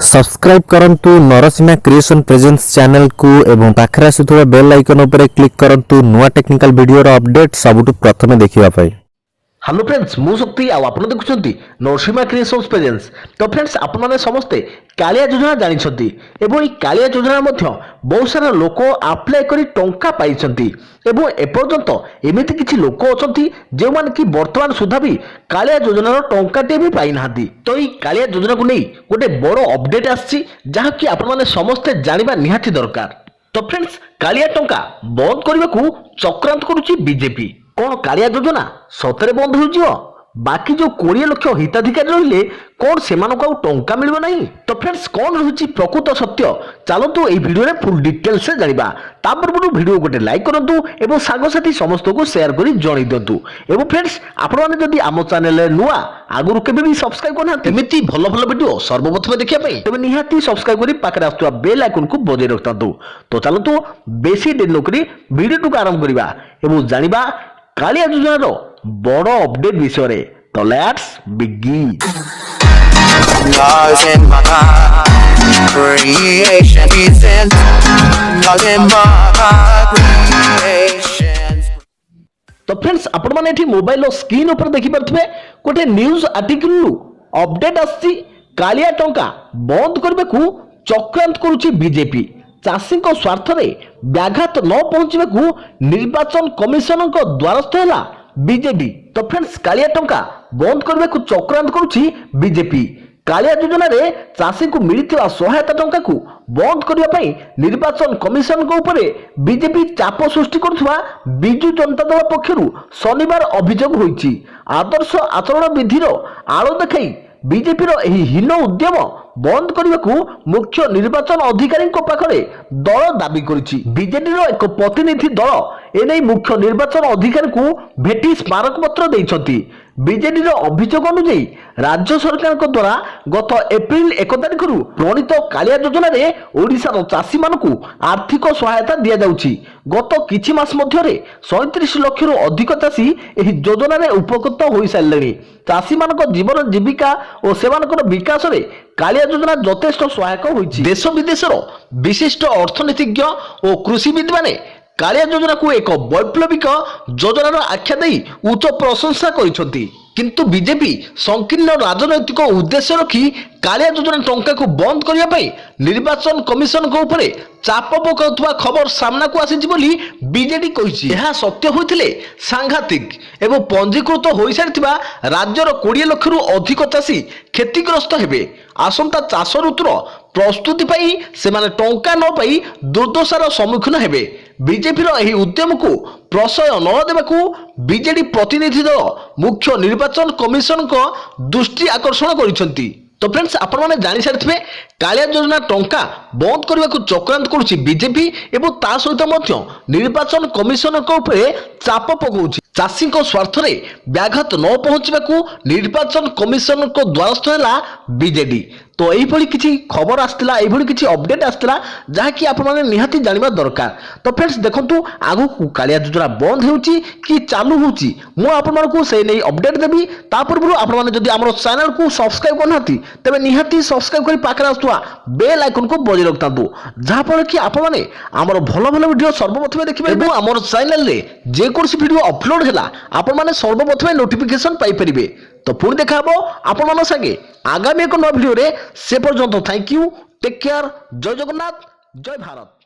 Subscribe करंतु Narasimha creation presence channel को एवं पाखरे आसुथुवा बेल आइकन उपरे क्लिक करंतु नुआ टेक्निकल वीडियो रो अपडेट सबुठु प्रथमे देखिबा पई। हेलो फ्रेंड्स मु शक्ति आप देखुं नरसिंहा क्रिएशन प्रेजेंस। तो फ्रेंड्स आपने समस्ते कालिया योजना जानी एवं कालिया योजना बहुत सारा लोक आप्लाय कर टंका पाई एपर्यंत एमती किसी लोक अच्छा जो मैंने कि वर्तमान सुधा भी कालिया योजनार टंकाटे भी पाई ना। तो ये कालिया योजना को नहीं गोटे बड़ अपडेट आसी जहाँकि आपने समस्ते जाना निहाती दरकार। तो फ्रेंड्स कालिया टंका बंद करने को चक्रांत करुच्ची बीजेपी। कौन कालिया योजना सतरे बंद हो बाकी जो 20 लाख हिताधिकारी रहिले कौन से टंका मिल ना। तो फ्रेंड्स कौन रही प्रकृत सत्य चलतु ये वीडियो फुल डिटेल से जाना। तापर वीडियो गोटे लाइक करूँ और सांगसाथी समस्त को शेयर कर जन दिंतु। एवं फ्रेंड्स आपड़ी आम चैनल नुआ आगुरी केवे भी सब्सक्राइब करना एमती भल भल वीडियो सर्वप्रथम देखापी तेज निहाती सब्सक्राइब कर पाखे आसुवा बेल आइकन को बजाय रखता। तो चलतु बेसी देर नक वीडियो को आरंभ करवा और जाना कालिया योजनार बड़ अपडेट विषय रे। तो लेट्स बिगिन। तो फ्रेंड्स आपण माने एठी मोबाइल स्क्रीन ऊपर देखि परथबे गोटे न्यूज आर्टिकल अपडेट आछि कालिया टंका बंद करबे को चक्रांत करूछि बीजेपी। चाषी स्वार्थ रे व्याघात न पहुंचबे निर्वाचन कमिशन को द्वारस्थ है बीजेडी। तो फ्रेंड्स कालिया टंका बंद करने को चक्रांत करुच्ची बीजेपी। कालिया योजना रे चाषी को मिलता सहायता टंका को बंद करने निर्वाचन कमिशन को ऊपर बीजेपी चाप सृष्टि करुवा बिजु जनता दल पक्षर शनिवार अभियोग होईची। आदर्श आचरण विधि आड़ देखाई बीजेपी हीन उद्यम बंद करने को मुख्य निर्वाचन अधिकारी पाखरे दल दाबी करिछि। बीजेडी एक प्रतिनिधि दल एने मुख्य निर्वाचन अधिकारी को भेटी स्मारक पत्र देइछंती। बीजेडी अभियोग अनुसार राज्य सरकार द्वारा गत एप्रिल 1 तारिख प्रणीत कालिया योजना रे ओडिशार चाषी मानकु आर्थिक सहायता दिया जाउछि। गत किछि मास मध्यरे 37 लाख रु अधिक चाषी एही योजना रे उपकृत होई सारलेनी। चाषी मानक जीवन जीविका और सेमानकर विकास रे कालिया योजना यथेष्ट सहायक होइछि। देश विदेशर विशिष्ट अर्थनीतिज्ञ और कृषिविद माने कालिया योजना को एक वैप्लविक योजनार आख्या दे उच्च प्रशंसा करिसथि। किंतु बीजेपी संकीर्ण राजनैतिक उद्देश्य रखी कालिया योजना टंका को बंद करने निर्वाचन कमिशन को ऊपर चाप पकाउथुवा खबर सामना को आसी बोली बीजेडी कहिछि। यह सत्य होइथिले सांघातिक एवं पंजीकृत हो सारिथिबा राज्यर 20 लाख रु अधिक चाषी क्षतिग्रस्त हेबे। आसंता चाष ऋतुर प्रस्तुति पाई सेमाने टंका न पाई दुर्दशार सम्मुखीन हेबे। बीजेपी एही उद्यम को प्रशय न देबाकू बीजेडी प्रतिनिधि दल मुख्य निर्वाचन कमिशन को दृष्टि आकर्षण करिसंती। तो फ्रेंड्स आपण माने जानि सारिथिबे कालिया योजना टंका बंद करने को चक्रांत करुछि बीजेपी एवं ता सहित मध्य निर्वाचन कमिशन को ऊपर चाप पकाउछि। चाषी स्वार्थ रे व्याघात न पहुंचबा निर्वाचन कमिशन को द्वारस्थ है बीजेडी। तो यही किसी खबर आसला किसी अपडेट आसला जहाँकि आपने निहाती जानवा दरकार। तो फ्रेंड्स देखंतु आगु को कालिया योजना बंद होउची कि चालू होउची मु आपनको से नहीं अपडेट देबी। ता पूर्व आपने जदि हमर चैनल को सब्सक्राइब करनाती तबे निहाती सब्सक्राइब करी पाखरे आसुवा बेल आइकन को बजाय रखतांतु जहाँ फल कि आपने हमर भल भल वीडियो सर्वप्रथम देखिबे एवं हमर चैनल रे जे कोनसी वीडियो अपलोड हैला आपण माने सर्वप्रथम नोटिफिकेशन पाई परिबे। तो पुणी देखा आपण मान संगे आगामी एक नया वीडियो रे। से पर्यंत थैंक यू, टेक केयर, जय जगन्नाथ, जय भारत।